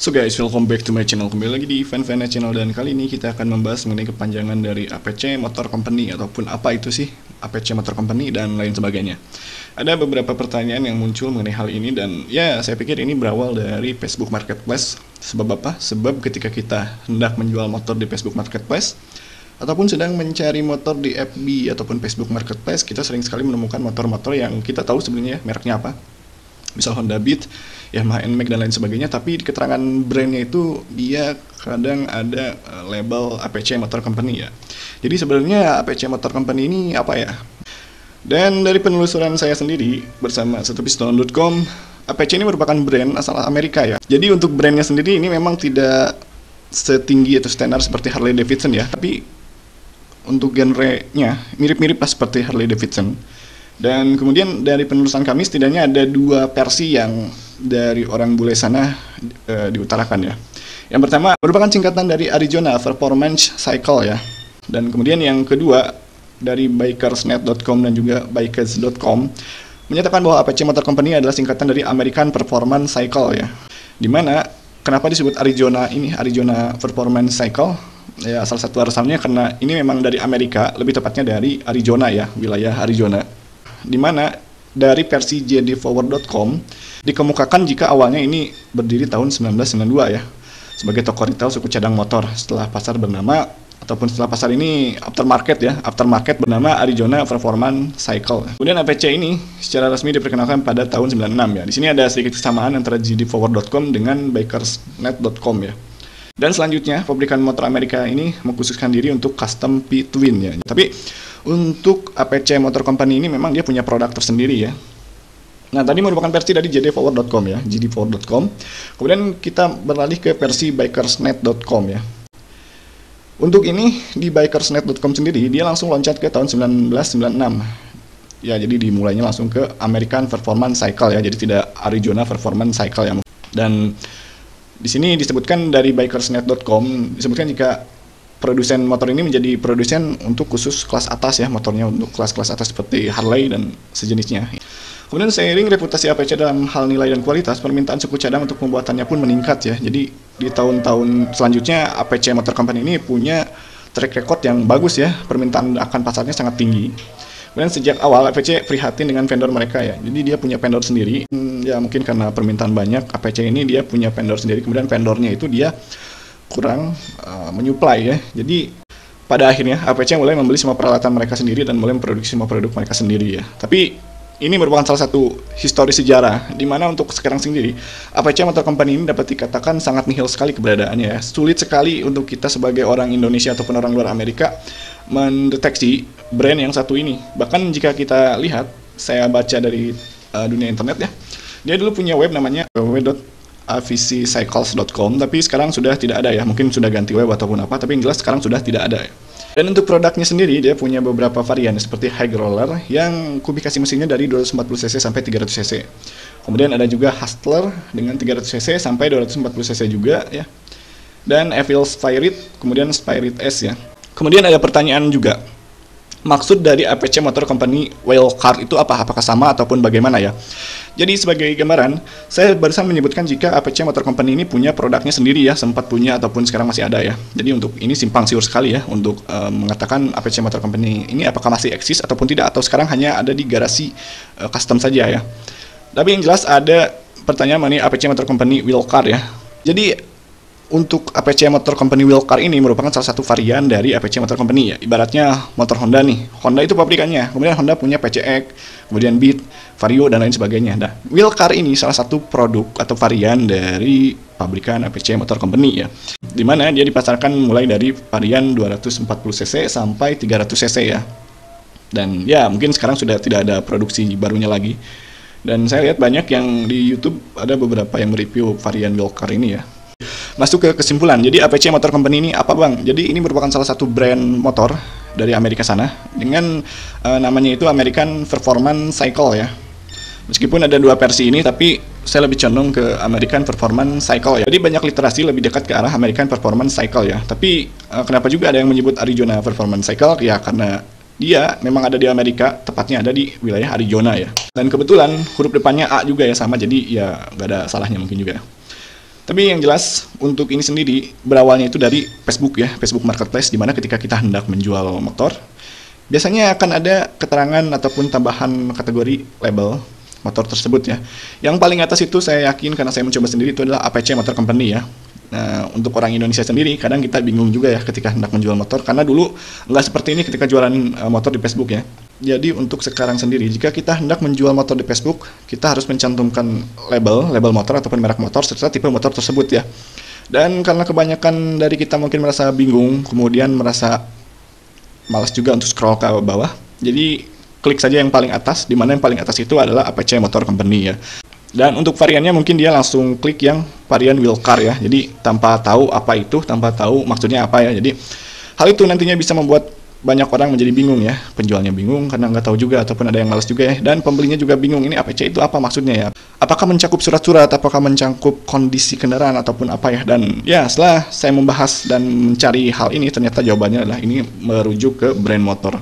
So guys, welcome back to my channel. Kembali lagi di Fan Channel, dan kali ini kita akan membahas mengenai kepanjangan dari APC Motor Company, ataupun apa itu sih APC Motor Company dan lain sebagainya. Ada beberapa pertanyaan yang muncul mengenai hal ini, dan ya saya pikir ini berawal dari Facebook Marketplace. Sebab apa? Sebab ketika kita hendak menjual motor di Facebook Marketplace ataupun sedang mencari motor di FB ataupun Facebook Marketplace, kita sering sekali menemukan motor-motor yang kita tahu sebenarnya mereknya apa. Misal Honda Beat, Yamaha NMAX dan lain sebagainya, tapi di keterangan brandnya itu dia kadang ada label APC Motor Company ya. Jadi sebenarnya APC Motor Company ini apa ya? Dan dari penelusuran saya sendiri bersama satupiston.com, APC ini merupakan brand asal Amerika ya. Jadi untuk brandnya sendiri ini memang tidak setinggi atau standar seperti Harley Davidson ya, tapi untuk genre-nya mirip-mirip lah seperti Harley Davidson. Dan kemudian dari penelusuran kami setidaknya ada dua versi yang dari orang bule sana diutarakan ya. Yang pertama merupakan singkatan dari Arizona Performance Cycle ya. Dan kemudian yang kedua dari bikersnet.com dan juga bikers.com menyatakan bahwa APC Motor Company adalah singkatan dari American Performance Cycle ya. Dimana kenapa disebut Arizona ini, Arizona Performance Cycle? Ya salah satu alasannya karena ini memang dari Amerika, lebih tepatnya dari Arizona ya, wilayah Arizona. Di mana dari versi jdforward.com dikemukakan jika awalnya ini berdiri tahun 1992 ya, sebagai toko retail suku cadang motor setelah pasar bernama, ataupun setelah pasar ini aftermarket bernama Arizona Performance Cycle. Kemudian APC ini secara resmi diperkenalkan pada tahun 96 ya. Di sini ada sedikit kesamaan antara jdforward.com dengan bikersnet.com ya. Dan selanjutnya, pabrikan motor Amerika ini mengkhususkan diri untuk custom P-Twin ya. Tapi untuk APC Motor Company ini memang dia punya produk tersendiri ya. Nah, tadi merupakan versi dari jdforward.com ya, jdforward.com. Kemudian kita beralih ke versi bikersnet.com ya. Untuk ini di bikersnet.com sendiri dia langsung loncat ke tahun 1996. Ya, jadi dimulainya langsung ke American Performance Cycle ya. Jadi tidak Arizona Performance Cycle ya. Dan di sini disebutkan dari bikersnet.com disebutkan jika produsen motor ini menjadi produsen untuk khusus kelas atas ya, motornya untuk kelas-kelas atas seperti Harley dan sejenisnya. Kemudian seiring reputasi APC dalam hal nilai dan kualitas, permintaan suku cadang untuk pembuatannya pun meningkat ya. Jadi di tahun-tahun selanjutnya APC Motor Company ini punya track record yang bagus ya, permintaan akan pasarnya sangat tinggi. Kemudian sejak awal APC prihatin dengan vendor mereka ya, jadi dia punya vendor sendiri. Ya mungkin karena permintaan banyak, APC ini dia punya vendor sendiri. Kemudian vendornya itu dia kurang menyuplai ya. Jadi pada akhirnya APC mulai membeli semua peralatan mereka sendiri dan mulai memproduksi semua produk mereka sendiri ya. Tapi ini merupakan salah satu histori sejarah di mana untuk sekarang sendiri APC Motor Company ini dapat dikatakan sangat nihil sekali keberadaannya ya. Sulit sekali untuk kita sebagai orang Indonesia ataupun orang luar Amerika mendeteksi brand yang satu ini. Bahkan jika kita lihat, saya baca dari dunia internet ya, dia dulu punya web namanya www.avccycles.com, tapi sekarang sudah tidak ada ya, mungkin sudah ganti web ataupun apa, tapi yang jelas sekarang sudah tidak ada ya. Dan untuk produknya sendiri dia punya beberapa varian seperti high roller yang kubikasi mesinnya dari 240cc sampai 300cc. Kemudian ada juga Hustler dengan 300cc sampai 240cc juga ya. Dan Evil Spirit, kemudian Spirit S ya. Kemudian ada pertanyaan juga, maksud dari APC Motor Company Whale Card itu apa? Apakah sama ataupun bagaimana ya? Jadi sebagai gambaran, saya barusan menyebutkan jika APC Motor Company ini punya produknya sendiri ya, sempat punya ataupun sekarang masih ada ya. Jadi untuk ini simpang siur sekali ya untuk mengatakan APC Motor Company ini apakah masih eksis ataupun tidak, atau sekarang hanya ada di garasi custom saja ya. Tapi yang jelas ada pertanyaan mengenai APC Motor Company Whale Card ya. Jadi untuk APC Motor Company Whale Card ini merupakan salah satu varian dari APC Motor Company ya. Ibaratnya motor Honda nih. Honda itu pabrikannya. Kemudian Honda punya PCX, kemudian Beat, Vario dan lain sebagainya. Nah, Whale Card ini salah satu produk atau varian dari pabrikan APC Motor Company ya. Dimana dia dipasarkan mulai dari varian 240cc sampai 300cc ya. Dan ya mungkin sekarang sudah tidak ada produksi barunya lagi. Dan saya lihat banyak yang di YouTube ada beberapa yang mereview varian Whale Card ini ya. Masuk ke kesimpulan, jadi APC Motor Company ini apa bang? Jadi ini merupakan salah satu brand motor dari Amerika sana dengan namanya itu American Performance Cycle ya. Meskipun ada dua versi ini, tapi saya lebih condong ke American Performance Cycle ya. Jadi banyak literasi lebih dekat ke arah American Performance Cycle ya. Tapi kenapa juga ada yang menyebut Arizona Performance Cycle? Ya karena dia memang ada di Amerika, tepatnya ada di wilayah Arizona ya. Dan kebetulan huruf depannya A juga ya sama, jadi ya nggak ada salahnya mungkin juga. Tapi yang jelas untuk ini sendiri berawalnya itu dari Facebook ya, Facebook Marketplace, di mana ketika kita hendak menjual motor, biasanya akan ada keterangan ataupun tambahan kategori label motor tersebut ya. Yang paling atas itu saya yakin karena saya mencoba sendiri itu adalah APC Motor Company ya. Nah, untuk orang Indonesia sendiri kadang kita bingung juga ya ketika hendak menjual motor, karena dulu nggak seperti ini ketika jualan motor di Facebook ya. Jadi untuk sekarang sendiri jika kita hendak menjual motor di Facebook, kita harus mencantumkan label motor ataupun merek motor serta tipe motor tersebut ya. Dan karena kebanyakan dari kita mungkin merasa bingung, kemudian merasa malas juga untuk scroll ke bawah, jadi klik saja yang paling atas, di mana yang paling atas itu adalah APC Motor Company ya. Dan untuk variannya mungkin dia langsung klik yang varian wheel car ya. Jadi tanpa tahu apa itu, tanpa tahu maksudnya apa ya. Jadi hal itu nantinya bisa membuat banyak orang menjadi bingung ya. Penjualnya bingung karena nggak tahu juga, ataupun ada yang malas juga ya. Dan pembelinya juga bingung, ini APC itu apa maksudnya ya. Apakah mencakup surat-surat, apakah mencakup kondisi kendaraan ataupun apa ya. Dan ya setelah saya membahas dan mencari hal ini, ternyata jawabannya adalah ini merujuk ke brand motor.